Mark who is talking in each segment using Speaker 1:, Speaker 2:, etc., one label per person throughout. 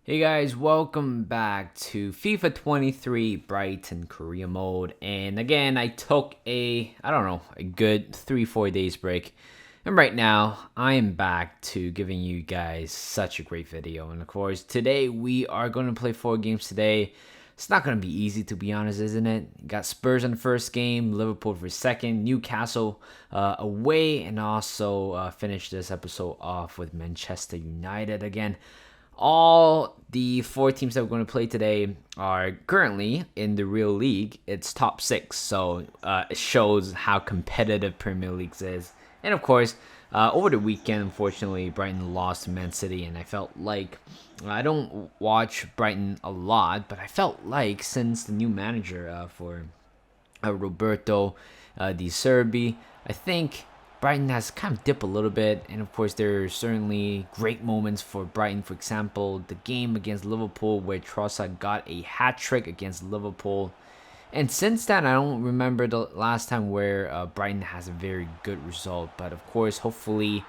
Speaker 1: Hey guys, welcome back to FIFA 23 Brighton Korea mode. And again, I took a good 3-4 days break. And right now, I am back to giving you guys such a great video. And of course, today we are going to play 4 games today. It's not going to be easy, to be honest, isn't it? You got Spurs in the first game, Liverpool for second, Newcastle away, and also finish this episode off with Manchester United again. All the 4 teams that we're going to play today are currently in the real league. It's top six, so it shows how competitive Premier League is. And of course, over the weekend, unfortunately, Brighton lost to Man City, and I felt like I don't watch Brighton a lot, but I felt like since the new manager for Roberto Di Serbi, I think Brighton has kind of dipped a little bit, and of course, there are certainly great moments for Brighton. For example, the game against Liverpool where Trossard got a hat trick against Liverpool. And since then, I don't remember the last time where Brighton has a very good result. But of course, hopefully,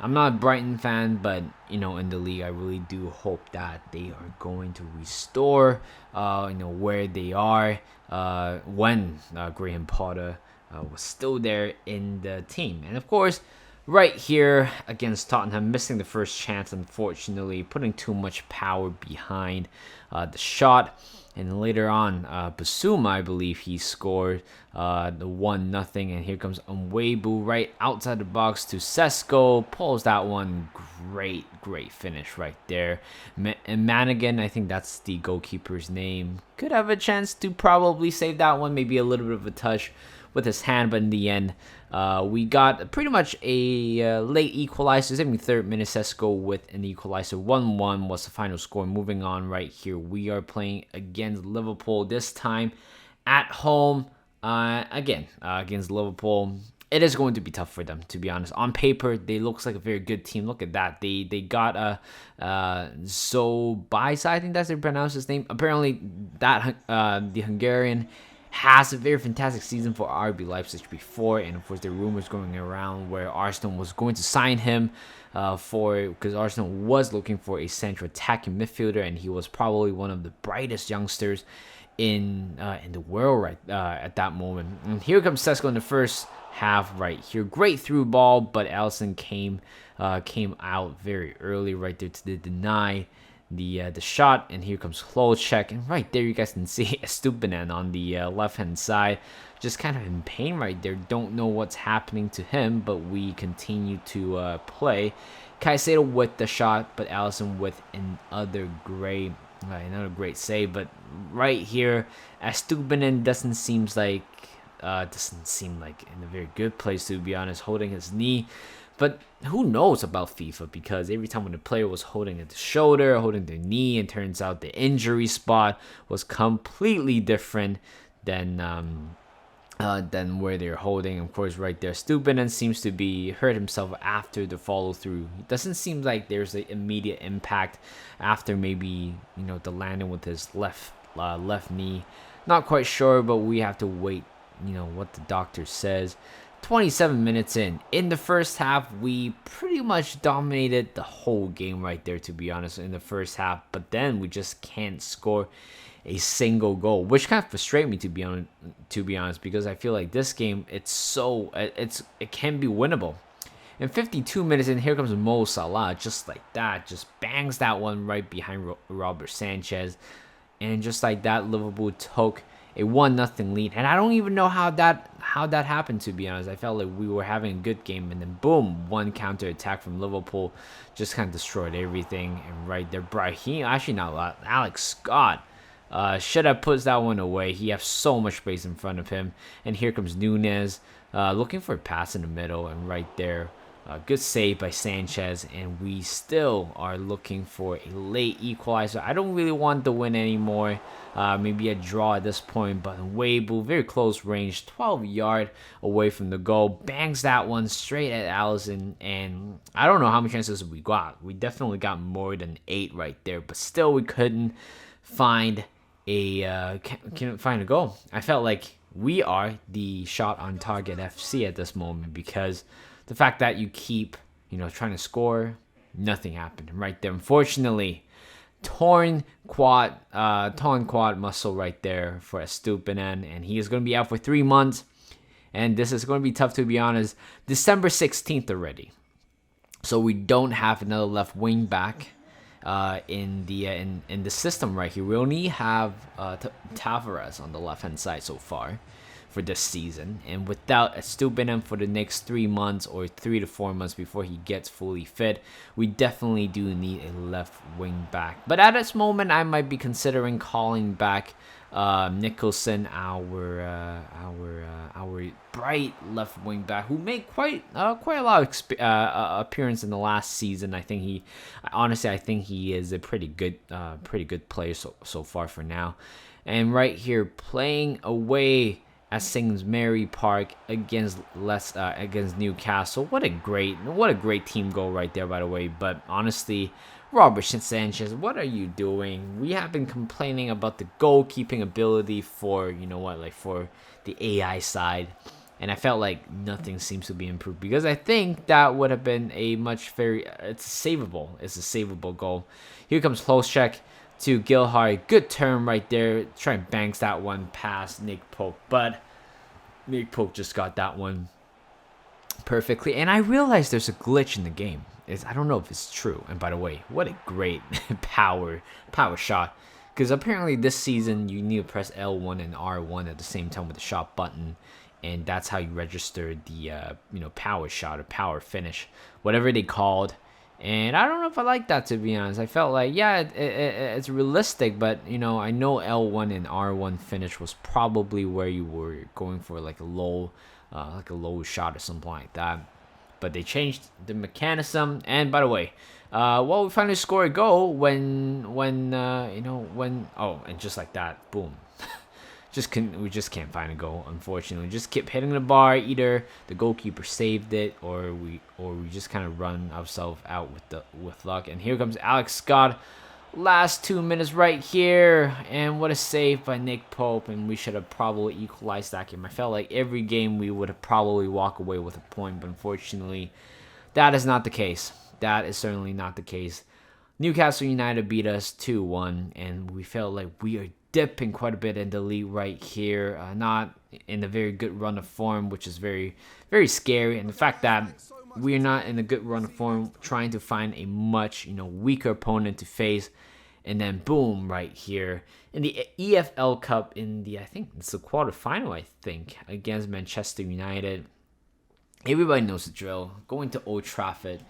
Speaker 1: I'm not a Brighton fan, but in the league, I really do hope that they are going to restore, where they are when Graham Potter was still there in the team. And of course, right here against Tottenham, missing the first chance, unfortunately, putting too much power behind the shot. And later on, Basuma, I believe he scored the 1-0. And here comes Umwebu right outside the box to Sesko. Pulls that one. Great finish right there. And Manigan, I think that's the goalkeeper's name, could have a chance to probably save that one. Maybe a little bit of a touch with his hand, but in the end, we got pretty much a late equalizer. 73rd minute, Sesko with an equalizer. 1-1 was the final score. Moving on right here, we are playing against Liverpool, this time at home. Again, against Liverpool. It is going to be tough for them, to be honest. On paper, they looks like a very good team. Look at that. They got a Zobaisa, I think that's how you pronounce his name. Apparently, that the Hungarian has a very fantastic season for RB Leipzig before, and of course there are rumors going around where Arsenal was going to sign him because Arsenal was looking for a central attacking midfielder, and he was probably one of the brightest youngsters in the world right at that moment. And here comes Sesko in the first half right here. Great through ball, but Alisson came out very early right there to deny the shot. And here comes Hloček, and right there you guys can see Estupinan on the left hand side, just kind of in pain right there. Don't know what's happening to him, but we continue to play. Caicedo with the shot, but Alisson with another great save. But right here, Estupinan doesn't seem like in a very good place, to be honest, holding his knee. But who knows about FIFA, because every time when the player was holding the shoulder, holding the knee, and turns out the injury spot was completely different than where they're holding. Of course, right there, Stupinan seems to be hurt himself after the follow through. It doesn't seem like there's an immediate impact after maybe the landing with his left knee. Not quite sure, but we have to wait. What the doctor says. 27 minutes in the first half, we pretty much dominated the whole game right there, to be honest, in the first half. But then we just can't score a single goal, which kind of frustrates me, to be honest, because I feel like this game it can be winnable. In 52 minutes in, here comes Mo Salah, just like that, just bangs that one right behind Robert Sanchez, and just like that, Liverpool took a 1-0 lead. And I don't even know how that happened, to be honest. I felt like we were having a good game, and then boom, one counter attack from Liverpool just kind of destroyed everything. And right there, Alex Scott should have put that one away. He has so much space in front of him. And here comes Nunez looking for a pass in the middle, and right there, good save by Sanchez, and we still are looking for a late equalizer. I don't really want the win anymore. Maybe a draw at this point, but Weibo, very close range, 12-yard away from the goal, bangs that one straight at Alisson, and I don't know how many chances we got. We definitely got more than 8 right there, but still we couldn't find a goal. I felt like we are the shot on target FC at this moment, because the fact that you keep trying to score, nothing happened right there. Unfortunately, torn quad muscle right there for Estupinan, and he is going to be out for 3 months. And this is going to be tough, to be honest. December 16th already. So we don't have another left wing back in the system right here. We only have Tavares on the left hand side so far for this season, and without Estupinan for the next 3 months or 3 to 4 months before he gets fully fit, we definitely do need a left wing back. But at this moment, I might be considering calling back Nicholson, our bright left wing back, who made quite a lot of appearance in the last season. I think he is a pretty good player so far for now. And right here, playing away at St. Mary Park against Newcastle. What a great team goal right there, by the way. But honestly, Robert Sanchez, what are you doing? We have been complaining about the goalkeeping ability for for the AI side, and I felt like nothing seems to be improved, because I think that would have been it's a savable goal. Here comes close check to Gilhard. Good turn right there. Try and banks that one past Nick Pope, but Nick Pope just got that one perfectly. And I realized there's a glitch in the game. I don't know if it's true. And by the way, what a great power shot. Because apparently this season you need to press L1 and R1 at the same time with the shot button, and that's how you register the power shot or power finish, whatever they called. And I don't know if I like that, to be honest. I felt like, it's realistic, but I know L1 and R1 finish was probably where you were going for like a low shot or something like that. But they changed the mechanism. And by the way, we finally scored a goal and just like that, boom. We just can't find a goal, unfortunately. Just keep hitting the bar. Either the goalkeeper saved it, or we just kind of run ourselves out with luck. And here comes Alex Scott. Last 2 minutes right here, and what a save by Nick Pope, and we should have probably equalized that game. I felt like every game we would have probably walked away with a point, but unfortunately, that is not the case. That is certainly not the case. Newcastle United beat us 2-1, and we felt like we are dipping quite a bit in the league right here. Not in a very good run of form, which is very, very scary. And the fact that we're not in a good run of form, trying to find a much weaker opponent to face, and then boom, right here in the EFL Cup I think it's the quarterfinal, against Manchester United. Everybody knows the drill. Going to Old Trafford,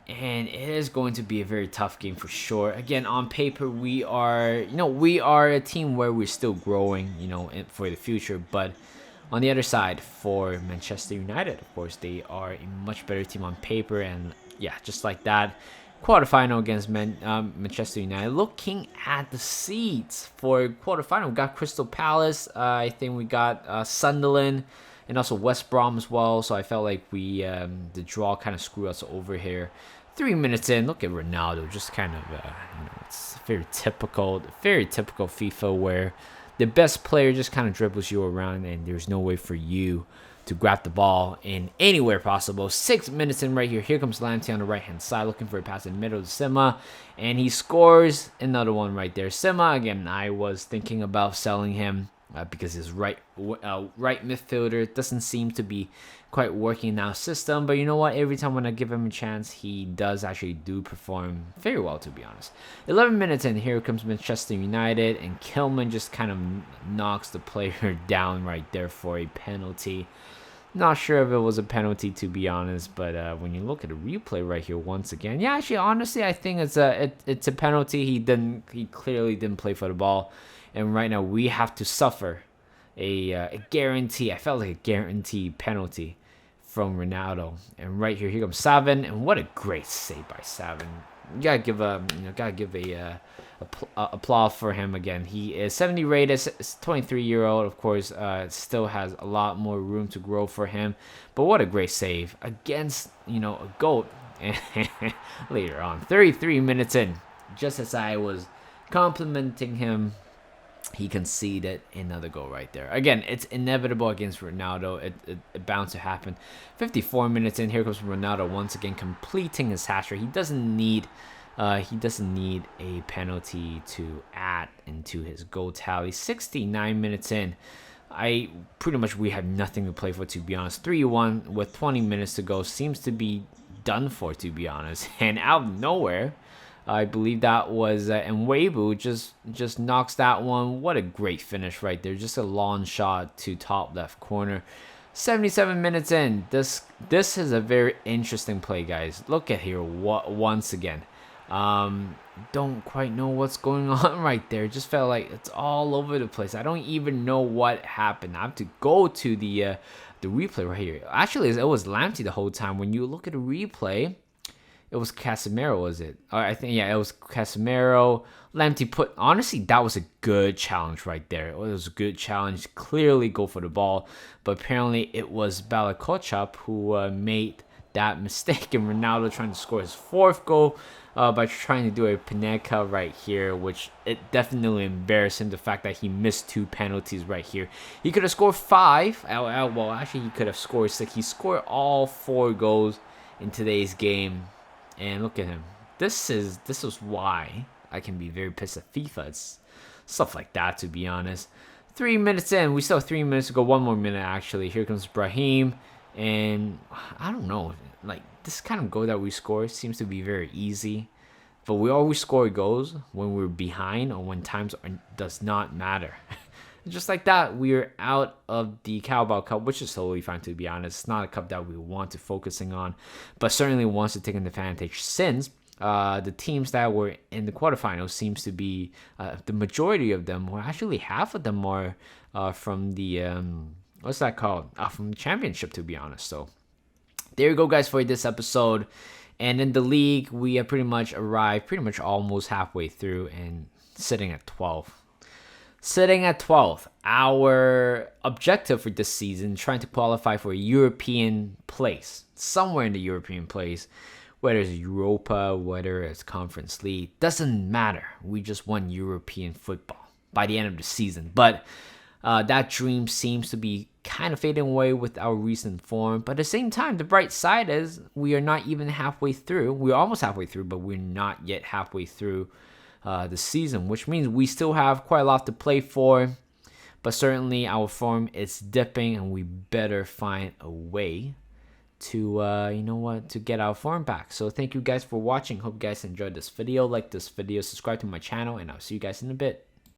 Speaker 1: and it is going to be a very tough game for sure. Again, on paper, we are a team where we're still growing, for the future. But on the other side, for Manchester United, of course, they are a much better team on paper. And yeah, just like that, quarterfinal against Manchester United. Looking at the seeds for quarterfinal, we got Crystal Palace. I think we got Sunderland, and also West Brom as well. So I felt like the draw kind of screwed us over here. 3 minutes in, look at Ronaldo, just kind of it's very typical FIFA, where the best player just kind of dribbles you around, and there's no way for you to grab the ball in anywhere possible. 6 minutes in right here. Here comes Lamptey on the right hand side, looking for a pass in the middle to Sima, and he scores another one right there. Sima, again, I was thinking about selling him because his right midfielder doesn't seem to be quite working in our system. But you know what? Every time when I give him a chance, he does actually perform very well, to be honest. 11 minutes in, here comes Manchester United, and Kilman just kind of knocks the player down right there for a penalty. Not sure if it was a penalty, to be honest, but when you look at the replay right here once again, yeah, actually, honestly, I think it's a penalty. He clearly didn't play for the ball. And right now we have to suffer a guarantee. I felt like a guaranteed penalty from Ronaldo. And right here comes Savin, and what a great save by Savin. You gotta give a applause for him again. He is 70 rated, 23-year-old. Of course, still has a lot more room to grow for him. But what a great save against a GOAT. Later on, 33 minutes in, just as I was complimenting him, he conceded another goal right there. Again, it's inevitable against Ronaldo. It bound to happen. 54 minutes in, here comes Ronaldo once again, completing his hat-trick. He doesn't need He doesn't need a penalty to add into his goal tally. 69 minutes in. We have nothing to play for, to be honest. 3-1 with 20 minutes to go seems to be done for, to be honest. And out of nowhere, I believe that was Mwebu just knocks that one. What a great finish right there. Just a long shot to top left corner. 77 minutes in. This is a very interesting play, guys. Look at here once again. Don't quite know what's going on right there. It just felt like it's all over the place. I don't even know what happened. I have to go to the replay right here. Actually, it was Lamptey the whole time. When you look at the replay, it was Casemiro, was it? I think, yeah, it was Casemiro. Lamptey honestly, that was a good challenge right there. It was a good challenge. Clearly go for the ball. But apparently it was Balakochap who made that mistake. And Ronaldo trying to score his 4th goal by trying to do a Pineka right here, which it definitely embarrassed him. The fact that he missed 2 penalties right here. He could have scored 5. Well, actually, he could have scored 6. He scored all 4 goals in today's game. And look at him. This is why I can be very pissed at FIFA. It's stuff like that, to be honest. 3 minutes in. We still have 3 minutes to go. 1 more minute, actually. Here comes Brahim. And I don't know. Like, this kind of goal that we score seems to be very easy. But we always score goals when we're behind or when times does not matter. Just like that, we are out of the Carabao Cup, which is totally fine, to be honest. It's not a cup that we want to focusing on, but certainly wants to take an advantage since the teams that were in the quarterfinals seems to be the majority of them, or actually half of them are from the what's that called? From the championship, to be honest. So there you go, guys, for this episode. And in the league, we have pretty much arrived, almost halfway through, and sitting at 12th. Sitting at 12th, our objective for this season, trying to qualify for a European place, somewhere in the European place, whether it's Europa, whether it's Conference League, doesn't matter. We just want European football by the end of the season. But that dream seems to be kind of fading away with our recent form. But at the same time, the bright side is we are not even halfway through. We're almost halfway through, but we're not yet halfway through the season, which means we still have quite a lot to play for, but certainly our form is dipping, and we better find a way to to get our form back. So thank you guys for watching. Hope you guys enjoyed this video. Like this video, subscribe to my channel, and I'll see you guys in a bit.